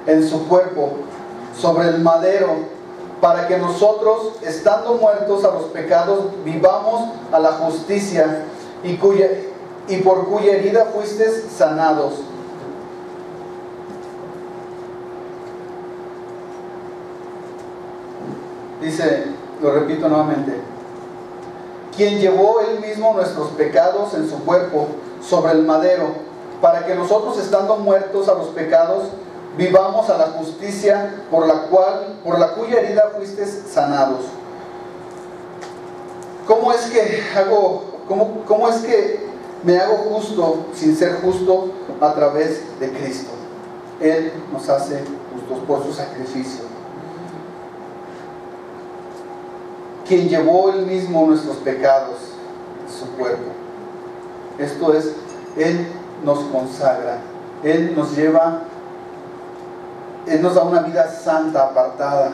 en su cuerpo sobre el madero, para que nosotros, estando muertos a los pecados, vivamos a la justicia, y por cuya herida fuisteis sanados? Dice, lo repito nuevamente, quien llevó él mismo nuestros pecados en su cuerpo sobre el madero, para que nosotros, estando muertos a los pecados, vivamos a la justicia, por la cuya herida fuisteis sanados. ¿Cómo es que me hago justo sin ser justo? A través de Cristo. Él nos hace justos por su sacrificio. Quien llevó él mismo nuestros pecados en su cuerpo. Esto es, Él nos consagra, Él nos lleva, Él nos da una vida santa, apartada.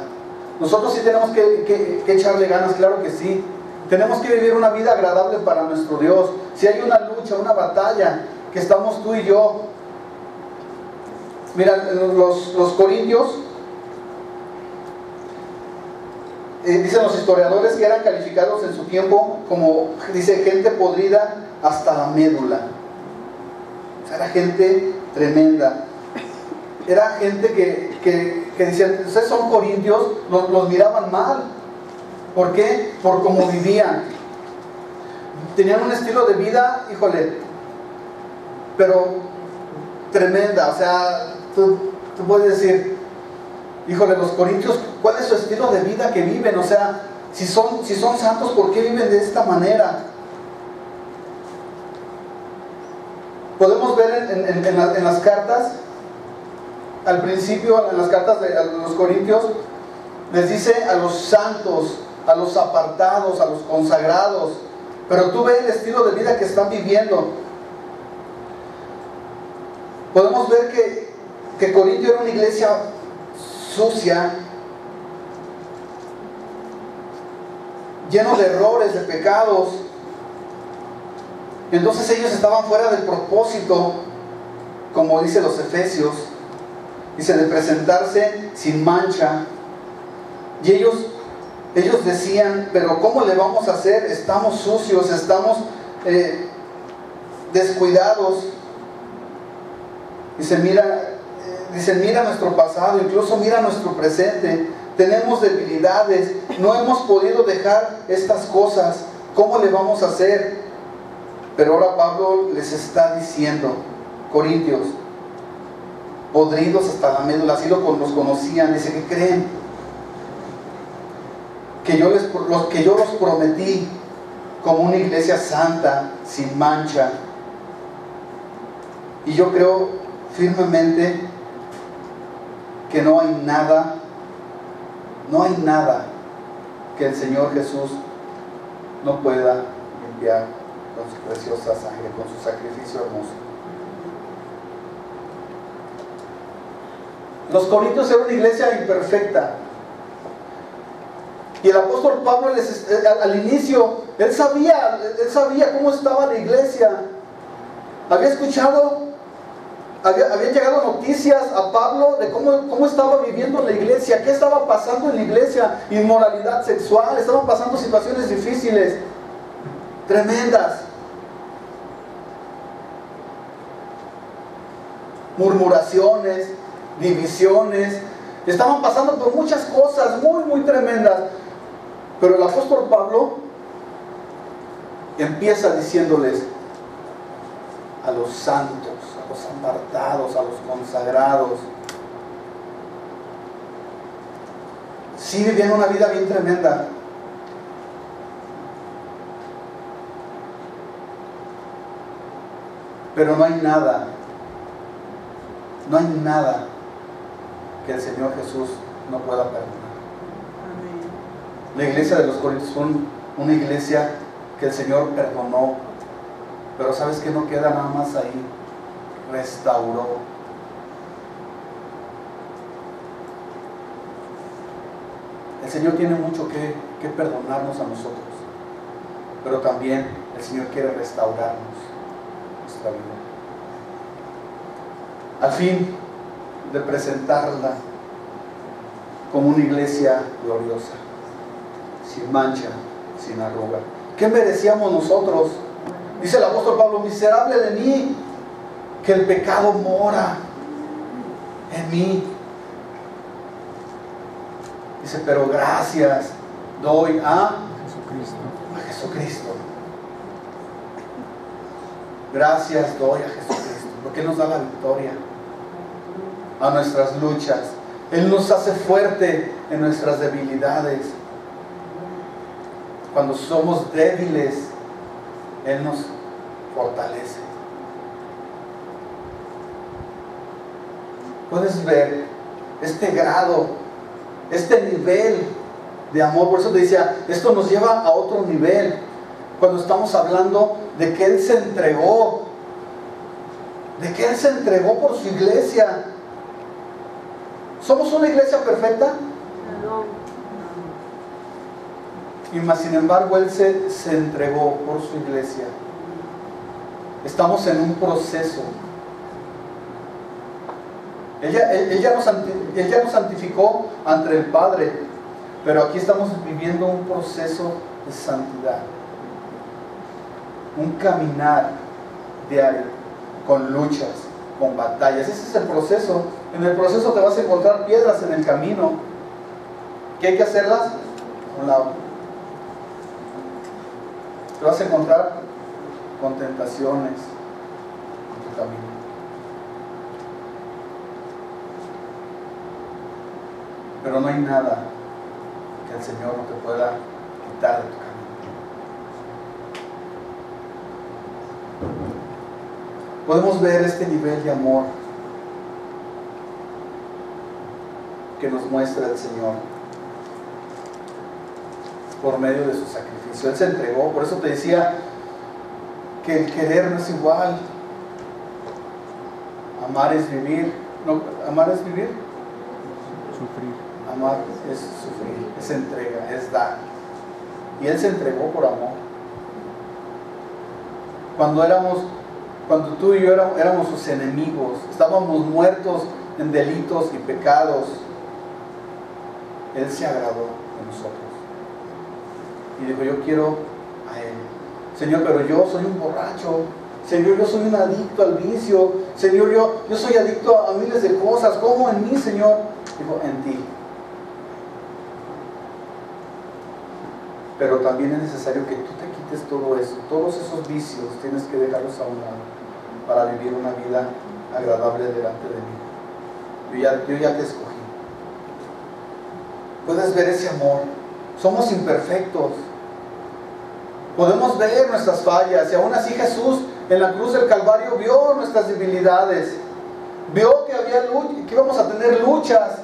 Nosotros sí tenemos que echarle ganas, claro que sí. Tenemos que vivir una vida agradable para nuestro Dios. Si hay una lucha, una batalla, que estamos tú y yo. Mira, los corintios, dicen los historiadores que eran calificados en su tiempo como, dice, gente podrida hasta la médula. O sea, era gente tremenda. Era gente que decían, ustedes son corintios, los miraban mal. ¿Por qué? Por cómo vivían. Tenían un estilo de vida, híjole, pero tremenda. O sea, tú puedes decir, híjole, los corintios, ¿cuál es su estilo de vida que viven? O sea, si son santos, ¿por qué viven de esta manera? Podemos ver en las cartas, al principio, en las cartas de los corintios, les dice a los santos, a los apartados, a los consagrados. Pero tú ves el estilo de vida que están viviendo. Podemos ver que Corintio era una iglesia sucia, lleno de errores, de pecados. Entonces ellos estaban fuera del propósito, como dice los Efesios, dice, de presentarse sin mancha. Y ellos decían, pero ¿cómo le vamos a hacer? Estamos sucios, estamos descuidados. Dice, mira nuestro pasado, incluso mira nuestro presente. Tenemos debilidades, no hemos podido dejar estas cosas. ¿Cómo le vamos a hacer? Pero ahora Pablo les está diciendo, Corintios, podridos hasta la médula, así los conocían. Dice, ¿qué creen? Que yo los prometí como una iglesia santa, sin mancha. Y yo creo firmemente que no hay nada que el Señor Jesús no pueda limpiar con su preciosa sangre, con su sacrificio hermoso. Los corintios eran una iglesia imperfecta. Y el apóstol Pablo al inicio, él sabía cómo estaba la iglesia. Había escuchado, habían llegado noticias a Pablo de cómo estaba viviendo la iglesia, qué estaba pasando en la iglesia, inmoralidad sexual, estaban pasando situaciones difíciles, tremendas. Murmuraciones, divisiones, estaban pasando por muchas cosas muy, muy tremendas. Pero el apóstol Pablo empieza diciéndoles a los santos, a los apartados, a los consagrados. Sí vivían una vida bien tremenda. Pero no hay nada No hay nada que el Señor Jesús no pueda perdonar. La iglesia de los Corintios fue una iglesia que el Señor perdonó, pero ¿sabes qué? No queda nada más ahí, restauró. El Señor tiene mucho que perdonarnos a nosotros, pero también el Señor quiere restaurarnos nuestra vida. Al fin de presentarla como una iglesia gloriosa, sin mancha, sin arruga. ¿Qué merecíamos nosotros? Dice el apóstol Pablo: miserable de mí, que el pecado mora en mí. Dice, pero gracias doy a Jesucristo. Gracias doy a Jesucristo, porque Él nos da la victoria a nuestras luchas. Él nos hace fuerte en nuestras debilidades. Cuando somos débiles, Él nos fortalece. Puedes ver este grado, este nivel de amor. Por eso te decía, esto nos lleva a otro nivel. Cuando estamos hablando de que Él se entregó, por su iglesia. ¿Somos una iglesia perfecta? No. Y más sin embargo Él se entregó por su iglesia. Estamos en un proceso. Él ya nos santificó ante el Padre, pero aquí estamos viviendo un proceso de santidad, un caminar diario, con luchas, con batallas. Ese es el proceso. En el proceso te vas a encontrar piedras en el camino. ¿Qué hay que hacerlas? A un lado. Te vas a encontrar con tentaciones en tu camino. Pero no hay nada que el Señor no te pueda quitar de tu camino. Podemos ver este nivel de amor que nos muestra el Señor por medio de su sacrificio. Él se entregó. Por eso te decía que el querer no es igual. Amar es vivir. No, amar es vivir. Sufrir. Amar es sufrir, es entrega, es dar. Y Él se entregó por amor. Cuando tú y yo éramos sus enemigos, estábamos muertos en delitos y pecados, Él se agradó de nosotros. Y dijo, yo quiero a Él. Señor, pero yo soy un borracho. Señor, yo soy un adicto al vicio. Señor, yo soy adicto a miles de cosas. ¿Cómo en mí, Señor? Dijo, en ti. Pero también es necesario que tú te quites todo eso. Todos esos vicios tienes que dejarlos a un lado para vivir una vida agradable delante de mí. Yo ya te escogí. Puedes ver ese amor. Somos imperfectos. Podemos ver nuestras fallas. Y aún así Jesús en la cruz del Calvario vio nuestras debilidades. Vio que íbamos a tener luchas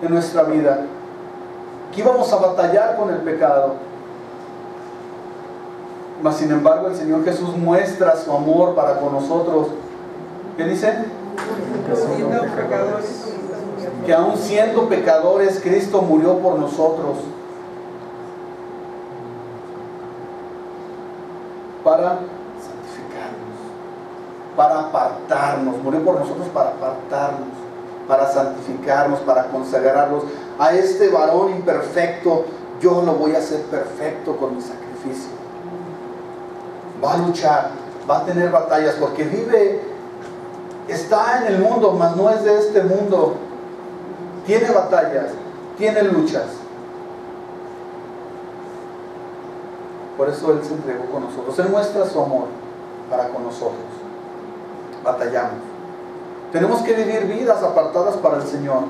en nuestra vida, que íbamos a batallar con el pecado. Mas sin embargo el Señor Jesús muestra su amor para con nosotros. ¿Qué dice? Que aún siendo pecadores, Cristo murió por nosotros para santificarnos, para apartarnos. Murió por nosotros para apartarnos, para santificarnos, para consagrarnos. A este varón imperfecto yo lo voy a hacer perfecto con mi sacrificio. Va a luchar, va a tener batallas, porque está en el mundo, mas no es de este mundo. Tiene batallas, tiene luchas. Por eso Él se entregó con nosotros. Él muestra su amor para con nosotros. Batallamos. Tenemos que vivir vidas apartadas para el Señor.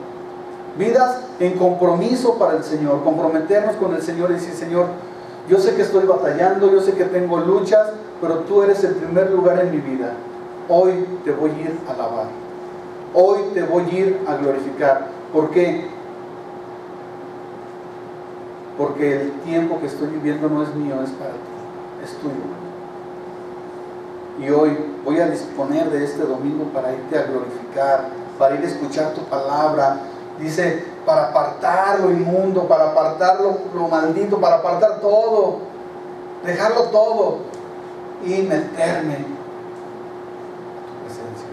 Vidas en compromiso para el Señor. Comprometernos con el Señor y decir, Señor, yo sé que estoy batallando, yo sé que tengo luchas, pero tú eres el primer lugar en mi vida. Hoy te voy a ir a alabar. Hoy te voy a ir a glorificar. ¿Por qué? Porque el tiempo que estoy viviendo no es mío, es para ti, es tuyo. Y hoy voy a disponer de este domingo para irte a glorificar, para ir a escuchar tu palabra. Dice, para apartar lo inmundo, para apartar lo maldito, para apartar todo, dejarlo todo y meterme a tu presencia.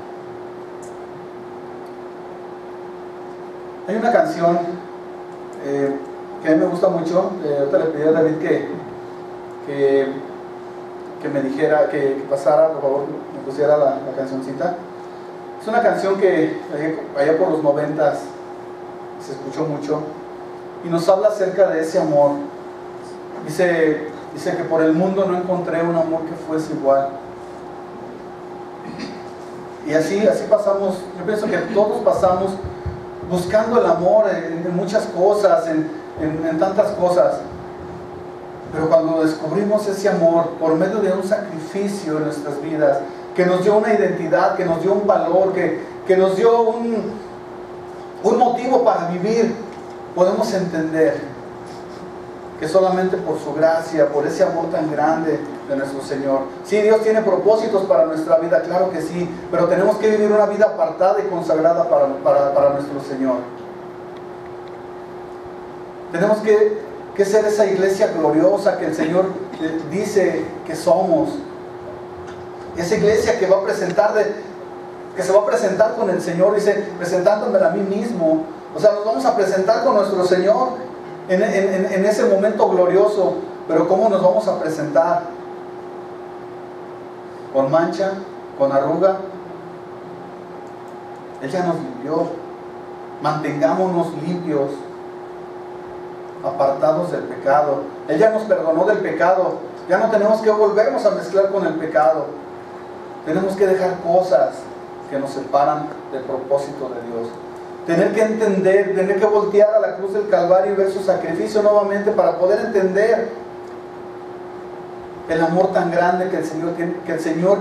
Hay una canción que a mí me gusta mucho. Ahorita le pedí a David que me dijera, que pasara, por favor, me pusiera la cancioncita. Es una canción que allá por los 90s se escuchó mucho y nos habla acerca de ese amor. Dice que por el mundo no encontré un amor que fuese igual. Y así pasamos. Yo pienso que todos pasamos buscando el amor en muchas cosas, en tantas cosas. Pero cuando descubrimos ese amor por medio de un sacrificio en nuestras vidas, que nos dio una identidad, que nos dio un valor, que nos dio un motivo para vivir, podemos entender que solamente por su gracia, por ese amor tan grande de nuestro Señor. Sí, Dios tiene propósitos para nuestra vida, claro que sí, pero tenemos que vivir una vida apartada y consagrada para nuestro Señor. Tenemos que ser esa iglesia gloriosa que el Señor dice que somos. Esa iglesia que se va a presentar con el Señor, dice, presentándome a mí mismo. O sea, nos vamos a presentar con nuestro Señor en ese momento glorioso. Pero ¿cómo nos vamos a presentar? ¿Con mancha? ¿Con arruga? Él ya nos limpió. Mantengámonos limpios, apartados del pecado. Él ya nos perdonó del pecado. Ya no tenemos que volvernos a mezclar con el pecado. Tenemos que dejar cosas que nos separan del propósito de Dios. Tener que entender, tener que voltear a la cruz del Calvario y ver su sacrificio nuevamente para poder entender el amor tan grande que el Señor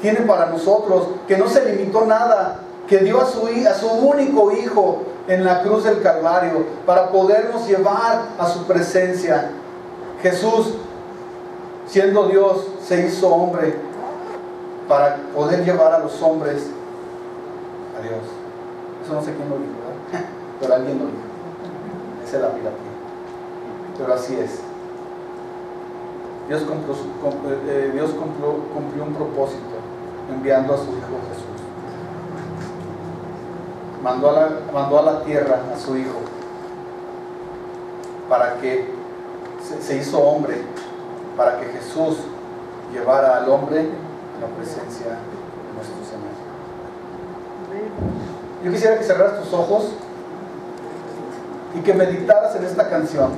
tiene para nosotros, que no se limitó nada, que dio a su único Hijo en la cruz del Calvario para podernos llevar a su presencia. Jesús, siendo Dios, se hizo hombre para poder llevar a los hombres a Dios. Eso no sé quién lo dijo, ¿verdad? Pero alguien lo dijo. Esa es la piratía. Pero así es. Dios cumplió un propósito enviando a su Hijo Jesús. Mandó a la tierra a su Hijo para que se hizo hombre, para que Jesús llevara al hombre a la presencia de nuestro Señor. Yo quisiera que cerraras tus ojos y que meditaras en esta canción.